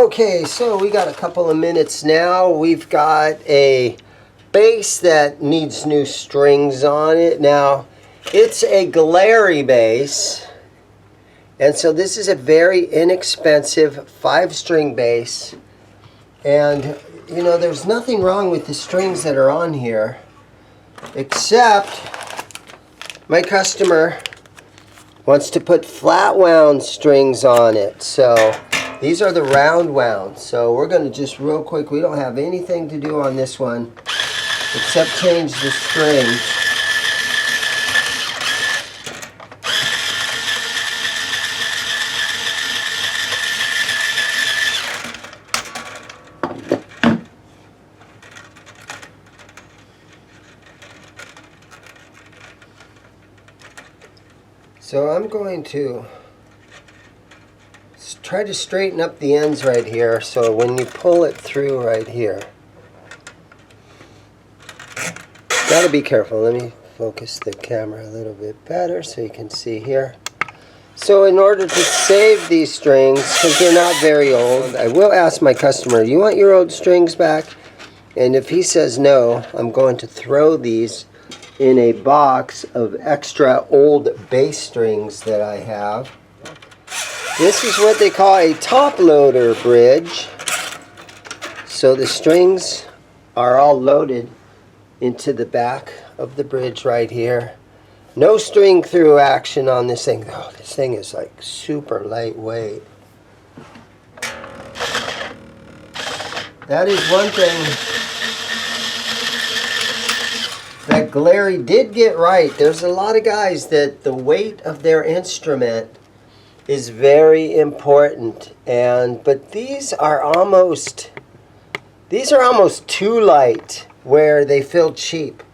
Okay, so we got a couple of minutes now. We've got a bass that needs new strings on it. Now, it's a glary bass, and so this is a very inexpensive 5-string bass. And, you know, there's nothing wrong with the strings that are on here, except my customer wants to put flat wound strings on it. So these are the round wound. So we're going to just real quick, we don't have anything to do on this one except change the strings. So I'm going to try to straighten up the ends right here, so when you pull it through right here, gotta be careful. Let me focus the camera a little bit better so you can see here. So in order to save these strings, because they're not very old, I will ask my customer, you want your old strings back? And if he says no, I'm going to throw these in a box of extra old bass strings that I have. This is what they call a top loader bridge. So the strings are all loaded into the back of the bridge right here. No string through action on this thing. Oh, this thing is like super lightweight. That is one thing that Glary did get right. There's a lot of guys that the weight of their instrument is very important, but these are almost too light where they feel cheap.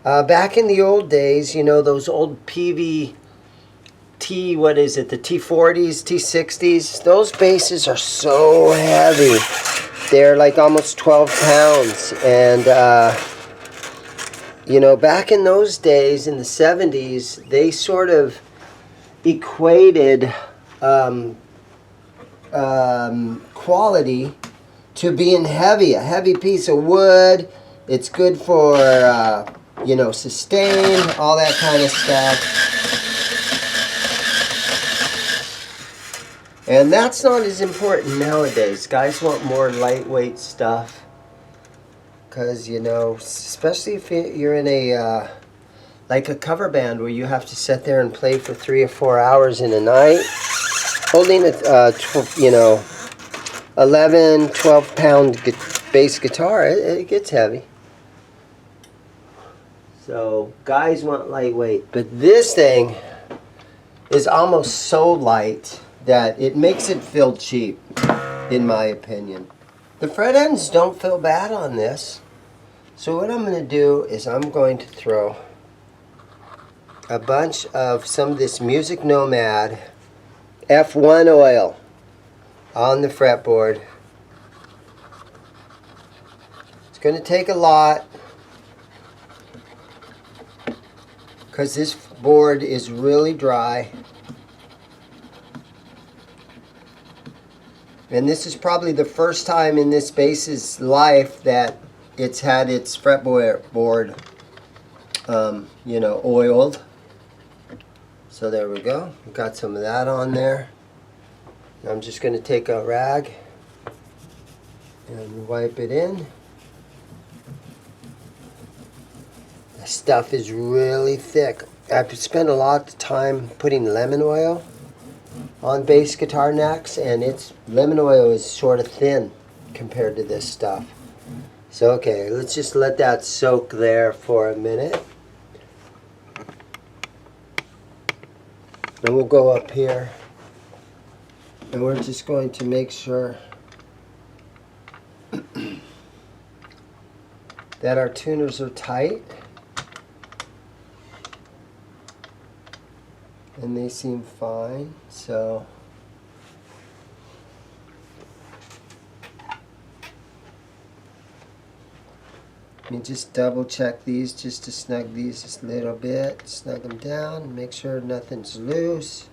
Back in the old days, you know, those old PV what is it, the T40s, T60s, those basses are so heavy. They're like almost 12 pounds, and you know, back in those days, in the 70s, they sort of equated quality to being heavy. A heavy piece of wood, it's good for, you know, sustain, all that kind of stuff. And that's not as important nowadays. Guys want more lightweight stuff. Because, you know, especially if you're in a, like a cover band where you have to sit there and play for 3 or 4 hours in a night, holding a, you know, 11, 12 pound bass guitar, it gets heavy. So guys want lightweight, but this thing is almost so light that it makes it feel cheap, in my opinion. The fret ends don't feel bad on this. So what I'm going to do is I'm going to throw a bunch of some of this Music Nomad F1 oil on the fretboard. It's going to take a lot because this board is really dry. And this is probably the first time in this bass's life that it's had its fretboard, you know, oiled. So there we go. We've got some of that on there. I'm just going to take a rag and wipe it in. The stuff is really thick. I've spent a lot of time putting lemon oil on bass guitar necks, and lemon oil is sort of thin compared to this stuff. So okay, let's just let that soak there for a minute. And we'll go up here and we're just going to make sure that our tuners are tight. And they seem fine, so let me just double check these just to snug these just a little bit, snug them down, make sure nothing's loose.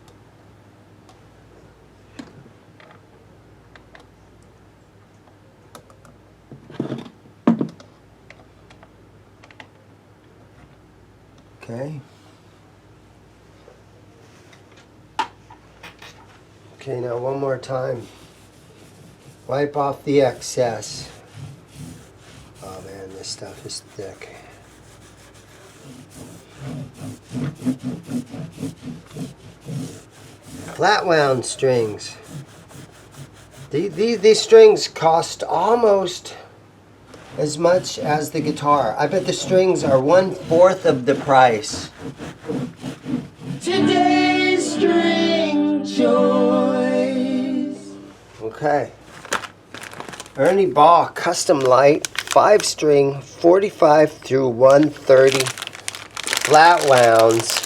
Okay, now one more time. Wipe off the excess. Oh man, this stuff is thick. Flat wound strings. These strings cost almost as much as the guitar. I bet the strings are 1/4 of the price. Today's string choice. Okay. Ernie Ball Custom Light 5-string 45 through 130 flat wounds.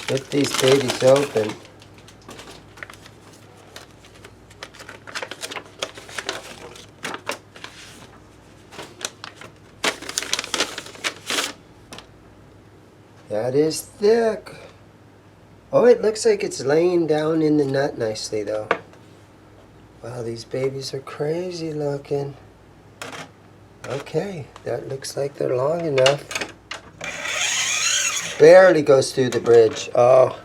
Get these babies open. That is thick. Oh, it looks like it's laying down in the nut nicely though. Wow, these babies are crazy looking. Okay, that looks like they're long enough. Barely goes through the bridge. Oh,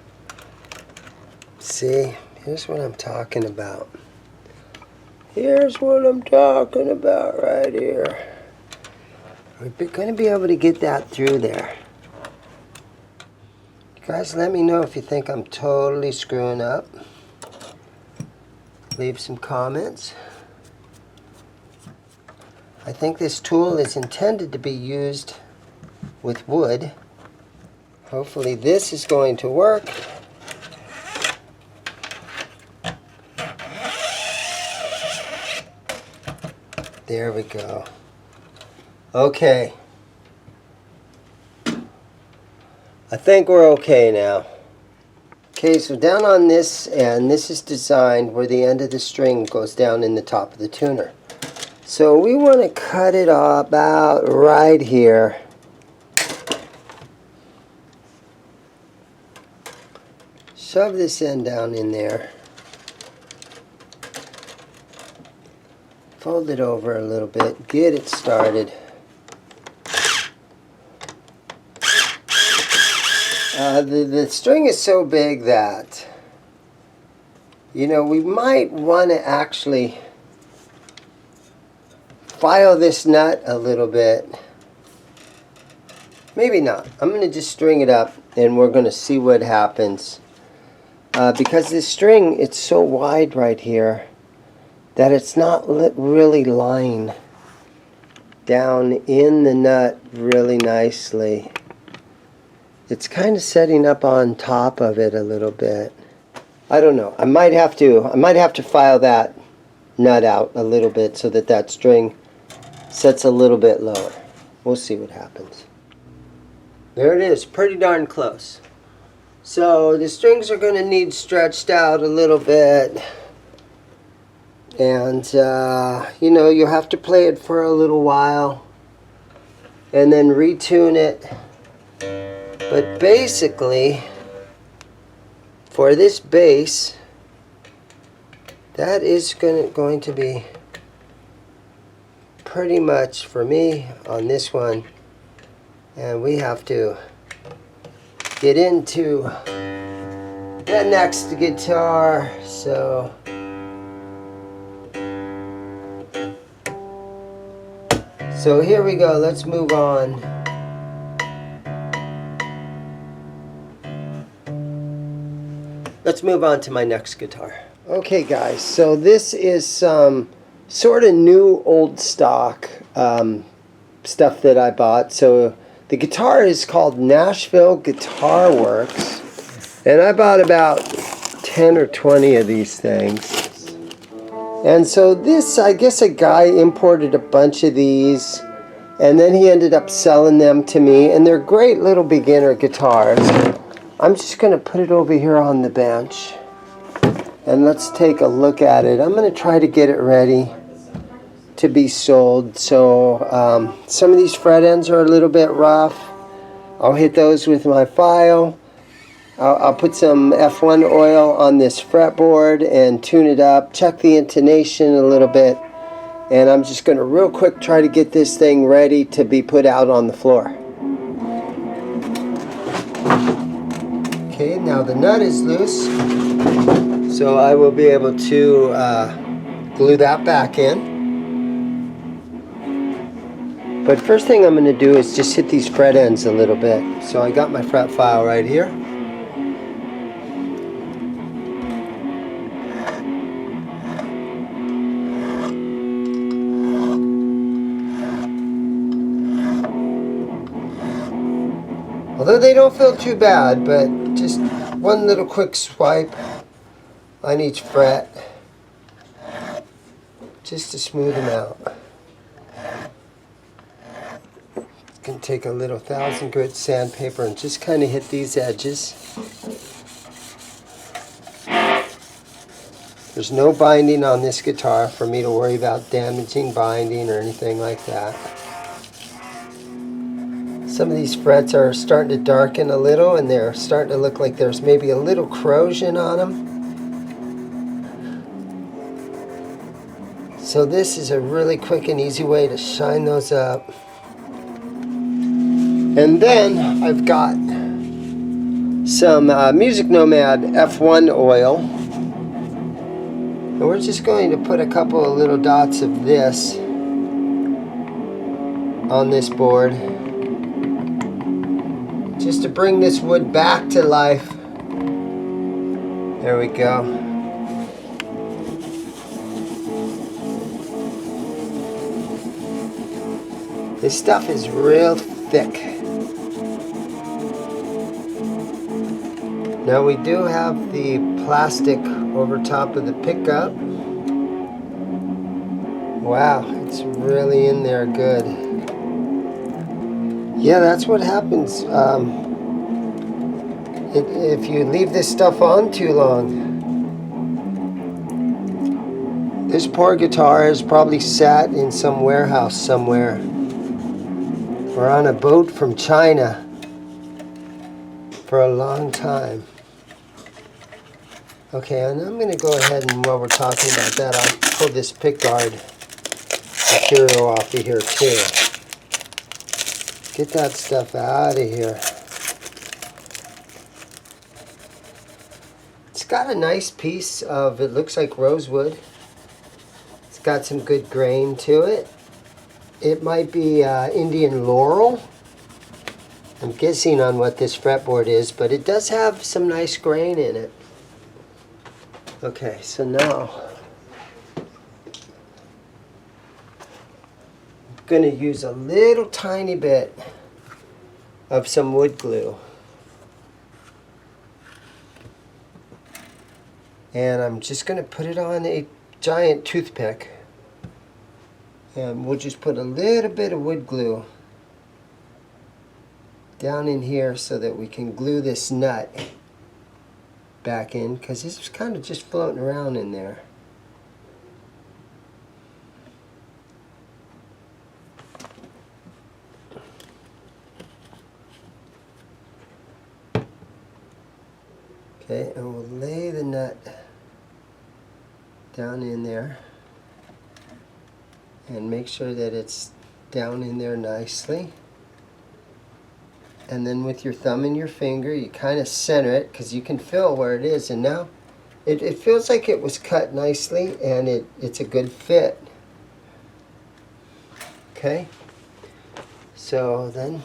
see, here's what I'm talking about. Here's what I'm talking about right here. We're going to be able to get that through there. Guys, let me know if you think I'm totally screwing up. Leave some comments. I think this tool is intended to be used with wood. Hopefully this is going to work. There we go. Okay. I think we're okay now. Okay, so down on this end, this is designed where the end of the string goes down in the top of the tuner. So we want to cut it about right here. Shove this end down in there. Fold it over a little bit, get it started. The string is so big that, you know, we might want to actually file this nut a little bit. Maybe not. I'm going to just string it up and we're going to see what happens. Because this string, it's so wide right here that it's not really lying down in the nut really nicely. It's kind of setting up on top of it a little bit. I don't know. I might have to file that nut out a little bit so that that string sets a little bit lower. We'll see what happens. There it is, pretty darn close. So the strings are going to need stretched out a little bit. And, you know, you'll have to play it for a little while and then retune it. But basically, for this bass, that is going to be pretty much for me on this one. And we have to get into the next guitar. So here we go. Let's move on. Let's move on to my next guitar. Okay guys, so this is some sort of new old stock stuff that I bought. So the guitar is called Nashville Guitar Works, and I bought about 10 or 20 of these things. And so this, I guess a guy imported a bunch of these and then he ended up selling them to me, and they're great little beginner guitars. I'm just going to put it over here on the bench and let's take a look at it. I'm going to try to get it ready to be sold. So some of these fret ends are a little bit rough. I'll hit those with my file. I'll put some F1 oil on this fretboard and tune it up, check the intonation a little bit, and I'm just going to real quick try to get this thing ready to be put out on the floor. Okay, now the nut is loose, so I will be able to glue that back in. But first thing I'm going to do is just hit these fret ends a little bit. So I got my fret file right here. Although they don't feel too bad, but just one little quick swipe on each fret just to smooth them out. Can take a little 1000 grit sandpaper and just kind of hit these edges. There's no binding on this guitar for me to worry about damaging binding or anything like that. Some of these frets are starting to darken a little and they're starting to look like there's maybe a little corrosion on them. So this is a really quick and easy way to shine those up. And then I've got some Music Nomad F1 oil. And we're just going to put a couple of little dots of this on this board, just to bring this wood back to life. There we go. This stuff is real thick. Now we do have the plastic over top of the pickup. Wow, it's really in there good. Yeah, that's what happens if you leave this stuff on too long. This poor guitar has probably sat in some warehouse somewhere or on a boat from China for a long time. Okay, and I'm going to go ahead and while we're talking about that, I'll pull this pickguard material off of here too. Get that stuff out of here. It's got a nice piece of, it looks like rosewood. It's got some good grain to it. It might be Indian laurel. I'm guessing on what this fretboard is, but it does have some nice grain in it. Okay, so now I'm going to use a little tiny bit of some wood glue. And I'm just going to put it on a giant toothpick. And we'll just put a little bit of wood glue down in here so that we can glue this nut back in, because this is kind of just floating around in there. Okay, and we'll lay the nut down in there and make sure that it's down in there nicely. And then with your thumb and your finger, you kind of center it because you can feel where it is. And now it feels like it was cut nicely and it's a good fit. Okay, so then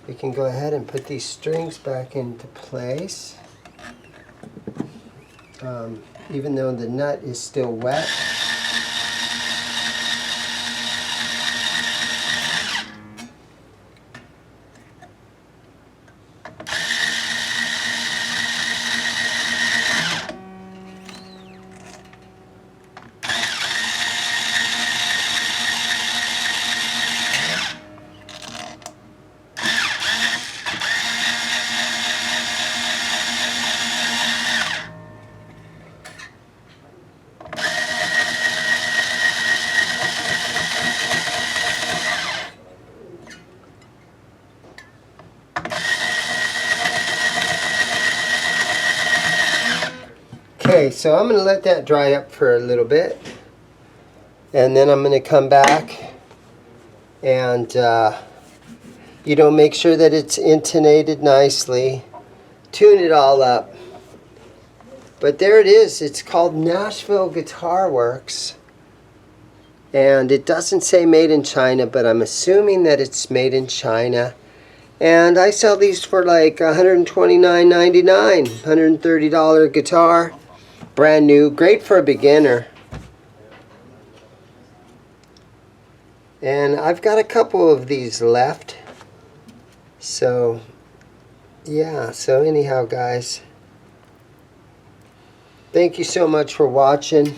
we can go ahead and put these strings back into place. Even though the nut is still wet. Okay, so I'm going to let that dry up for a little bit. And then I'm going to come back and, make sure that it's intonated nicely. Tune it all up. But there it is. It's called Nashville Guitar Works. And it doesn't say made in China, but I'm assuming that it's made in China. And I sell these for like $129.99, $130 guitar. Brand new, great for a beginner. And I've got a couple of these left. So, yeah, so anyhow, guys, thank you so much for watching.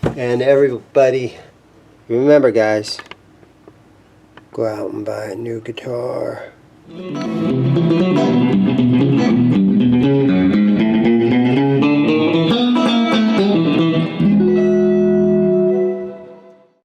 And everybody, remember, guys, go out and buy a new guitar.